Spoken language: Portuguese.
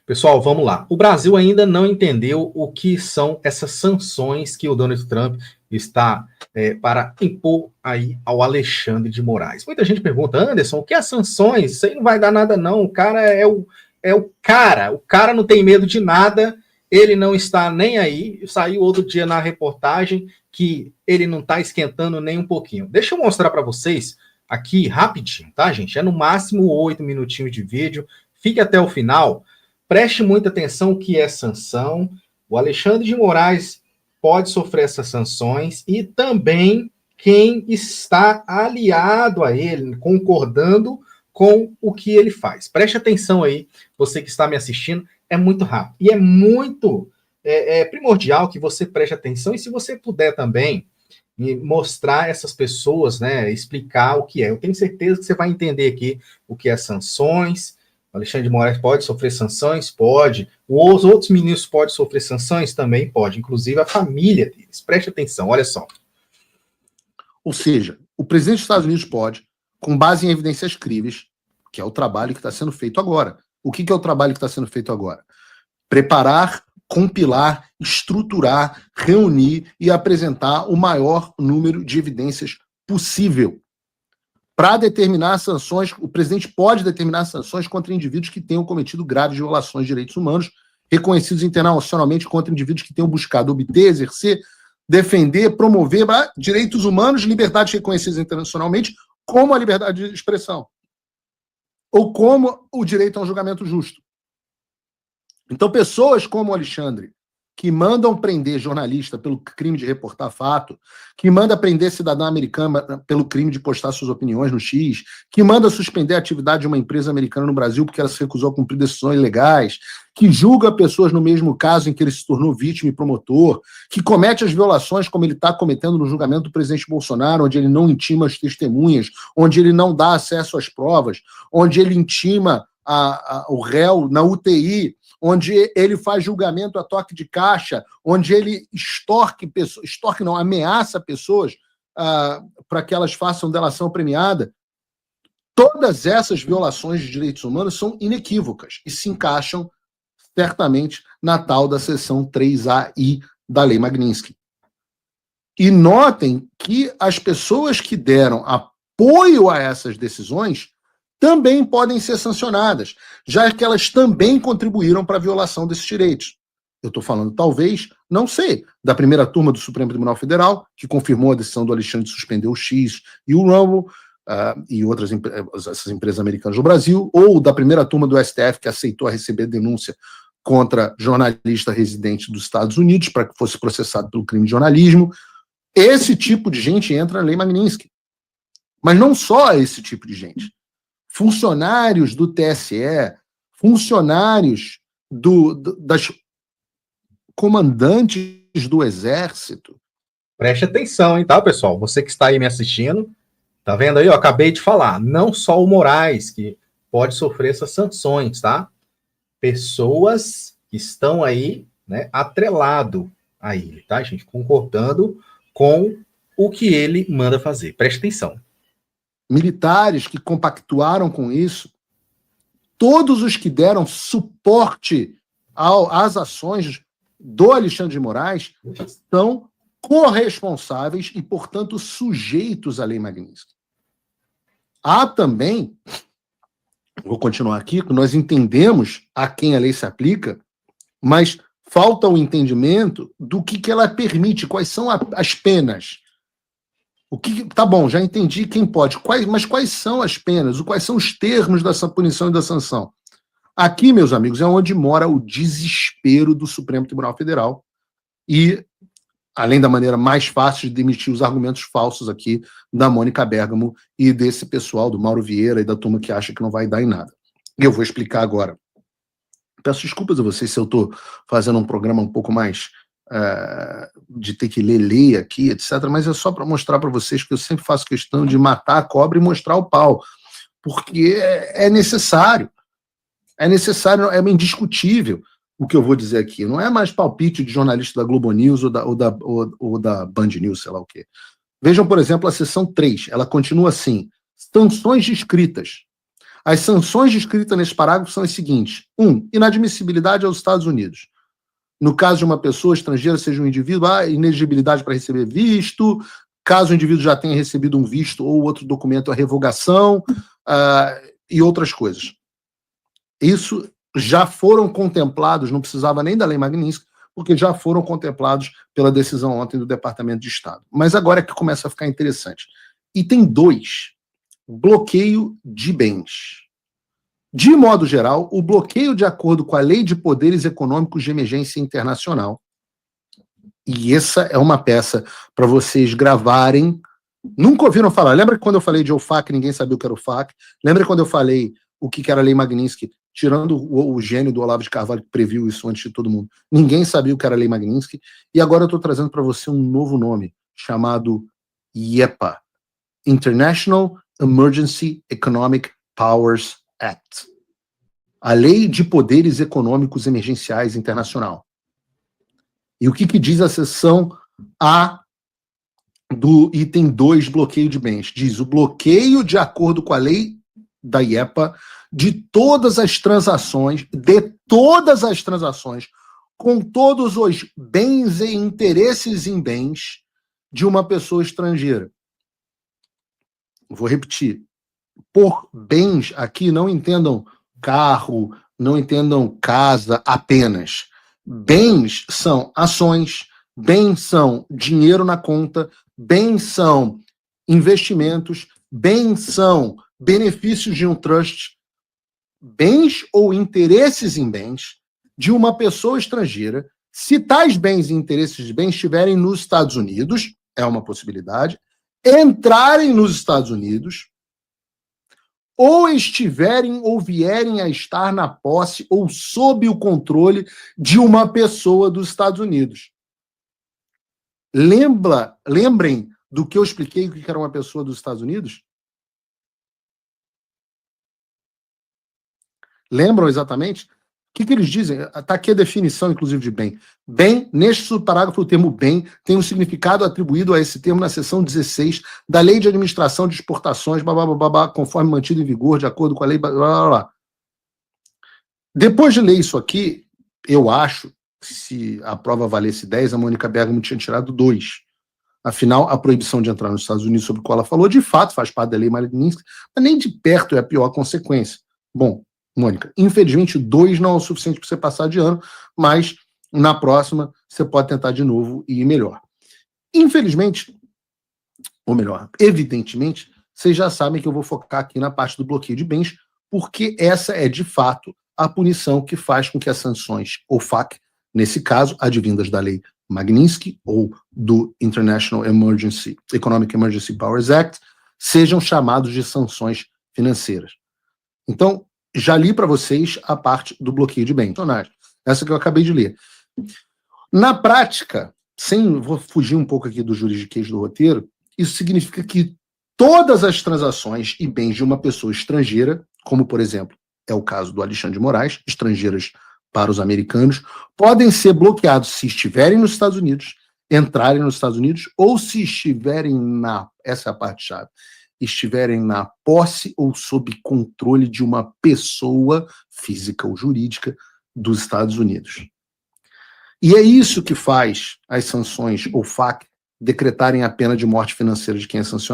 Pessoal, vamos lá. O Brasil ainda não entendeu o que são essas sanções que o Donald Trump está para impor aí ao Alexandre de Moraes. Muita gente pergunta, Anderson, o que é sanções? Isso aí não vai dar nada não, o cara o cara não tem medo de nada, ele não está nem aí. Saiu outro dia na reportagem que ele não está esquentando nem um pouquinho. Deixa eu mostrar para vocês aqui rapidinho, tá, gente? É no máximo 8 minutinhos de vídeo, fique até o final. Preste muita atenção o que é sanção. O Alexandre de Moraes pode sofrer essas sanções e também quem está aliado a ele, concordando com o que ele faz. Preste atenção aí, você que está me assistindo, é muito rápido. E é muito primordial que você preste atenção e se você puder também mostrar essas pessoas, né, explicar o que é. Eu tenho certeza que você vai entender aqui o que é sanções. O Alexandre de Moraes pode sofrer sanções? Pode. Os outros ministros podem sofrer sanções? Também pode. Inclusive a família deles. Preste atenção, olha só. Ou seja, o presidente dos Estados Unidos pode, com base em evidências críveis, que é o trabalho que está sendo feito agora. O que é o trabalho que está sendo feito agora? Preparar, compilar, estruturar, reunir e apresentar o maior número de evidências possível. Para determinar sanções, o presidente pode determinar sanções contra indivíduos que tenham cometido graves violações de direitos humanos, reconhecidos internacionalmente contra indivíduos que tenham buscado obter, exercer, defender, promover direitos humanos, liberdades reconhecidas internacionalmente, como a liberdade de expressão, ou como o direito a um julgamento justo. Então, pessoas como o Alexandre, que mandam prender jornalista pelo crime de reportar fato, que manda prender cidadão americano pelo crime de postar suas opiniões no X, que manda suspender a atividade de uma empresa americana no Brasil porque ela se recusou a cumprir decisões legais, que julga pessoas no mesmo caso em que ele se tornou vítima e promotor, que comete as violações como ele está cometendo no julgamento do presidente Bolsonaro, onde ele não intima as testemunhas, onde ele não dá acesso às provas, onde ele intima o réu na UTI, onde ele faz julgamento a toque de caixa, onde ele ameaça pessoas para que elas façam delação premiada. Todas essas violações de direitos humanos são inequívocas e se encaixam certamente na tal da seção 3AI da Lei Magnitsky. E notem que as pessoas que deram apoio a essas decisões também podem ser sancionadas, já que elas também contribuíram para a violação desses direitos. Eu estou falando, talvez, não sei, da primeira turma do Supremo Tribunal Federal, que confirmou a decisão do Alexandre de suspender o X e o Rumble, e essas empresas americanas no Brasil, ou da primeira turma do STF, que aceitou receber denúncia contra jornalista residente dos Estados Unidos, para que fosse processado pelo crime de jornalismo. Esse tipo de gente entra na Lei Magnitsky. Mas não só esse tipo de gente. Funcionários do TSE, funcionários das comandantes do Exército. Preste atenção, hein, tá, pessoal? Você que está aí me assistindo, tá vendo aí? Eu acabei de falar, não só o Moraes que pode sofrer essas sanções, tá? Pessoas que estão aí, né, atrelado a ele, tá, gente? Concordando com o que ele manda fazer. Preste atenção. Militares que compactuaram com isso, todos os que deram suporte às ações do Alexandre de Moraes são corresponsáveis e, portanto, sujeitos à Lei Magnitsky. Há também, vou continuar aqui, nós entendemos a quem a lei se aplica, mas falta o entendimento do que ela permite, quais são as penas. Tá bom, já entendi quem pode, mas quais são as penas, quais são os termos dessa punição e da sanção? Aqui, meus amigos, é onde mora o desespero do Supremo Tribunal Federal e, além da maneira mais fácil de demitir os argumentos falsos aqui da Mônica Bergamo e desse pessoal, do Mauro Vieira e da turma que acha que não vai dar em nada. E eu vou explicar agora. Peço desculpas a vocês se eu estou fazendo um programa um pouco mais de ter que ler aqui, etc., mas é só para mostrar para vocês que eu sempre faço questão de matar a cobra e mostrar o pau, porque é necessário, é indiscutível o que eu vou dizer aqui. Não é mais palpite de jornalista da Globo News ou da Band News, sei lá o quê. Vejam, por exemplo, a seção 3, ela continua assim: sanções descritas. As sanções descritas nesse parágrafo são as seguintes. 1. Inadmissibilidade aos Estados Unidos. No caso de uma pessoa estrangeira, seja um indivíduo, inegibilidade para receber visto. Caso o indivíduo já tenha recebido um visto ou outro documento, a revogação e outras coisas. Isso já foram contemplados, não precisava nem da Lei Magnitsky, porque já foram contemplados pela decisão ontem do Departamento de Estado. Mas agora é que começa a ficar interessante. Item 2, bloqueio de bens. De modo geral, o bloqueio de acordo com a Lei de Poderes Econômicos de Emergência Internacional. E essa é uma peça para vocês gravarem. Nunca ouviram falar? Lembra quando eu falei de OFAC, ninguém sabia o que era OFAC? Lembra quando eu falei o que era a Lei Magnitsky, tirando o gênio do Olavo de Carvalho que previu isso antes de todo mundo? Ninguém sabia o que era a Lei Magnitsky. E agora eu estou trazendo para você um novo nome, chamado IEPA, International Emergency Economic Powers Act. A Lei de Poderes Econômicos Emergenciais Internacional. E o que diz a seção A do item 2, bloqueio de bens? Diz o bloqueio de acordo com a lei da IEPA de todas as transações, com todos os bens e interesses em bens de uma pessoa estrangeira. Vou repetir. Por bens, aqui não entendam carro, não entendam casa apenas. Bens são ações, bens são dinheiro na conta, bens são investimentos, bens são benefícios de um trust, bens ou interesses em bens de uma pessoa estrangeira. Se tais bens e interesses de bens estiverem nos Estados Unidos, é uma possibilidade, entrarem nos Estados Unidos, ou estiverem ou vierem a estar na posse ou sob o controle de uma pessoa dos Estados Unidos. Lembrem do que eu expliquei o que era uma pessoa dos Estados Unidos? Lembram exatamente? O que eles dizem? Está aqui a definição, inclusive, de bem. Bem, neste subparágrafo, o termo bem tem um significado atribuído a esse termo na seção 16 da Lei de Administração de Exportações, conforme mantido em vigor, de acordo com a lei... Depois de ler isso aqui, eu acho, se a prova valesse 10, a Mônica Bergamo tinha tirado 2. Afinal, a proibição de entrar nos Estados Unidos, sobre a qual ela falou, de fato faz parte da Lei Magnitsky, mas nem de perto é a pior consequência. Bom, Mônica, infelizmente 2 não é o suficiente para você passar de ano, mas na próxima você pode tentar de novo e ir melhor. Infelizmente, ou melhor, evidentemente, vocês já sabem que eu vou focar aqui na parte do bloqueio de bens, porque essa é de fato a punição que faz com que as sanções OFAC, nesse caso, advindas da Lei Magnitsky ou do International Economic Emergency Powers Act, sejam chamados de sanções financeiras. Então, já li para vocês a parte do bloqueio de bens. Essa que eu acabei de ler. Na prática, vou fugir um pouco aqui do juridiquês do roteiro, isso significa que todas as transações e bens de uma pessoa estrangeira, como, por exemplo, é o caso do Alexandre de Moraes, estrangeiras para os americanos, podem ser bloqueados se estiverem nos Estados Unidos, entrarem nos Estados Unidos, ou se estiverem essa é a parte-chave, estiverem na posse ou sob controle de uma pessoa física ou jurídica dos Estados Unidos. E é isso que faz as sanções OFAC decretarem a pena de morte financeira de quem é sancionado.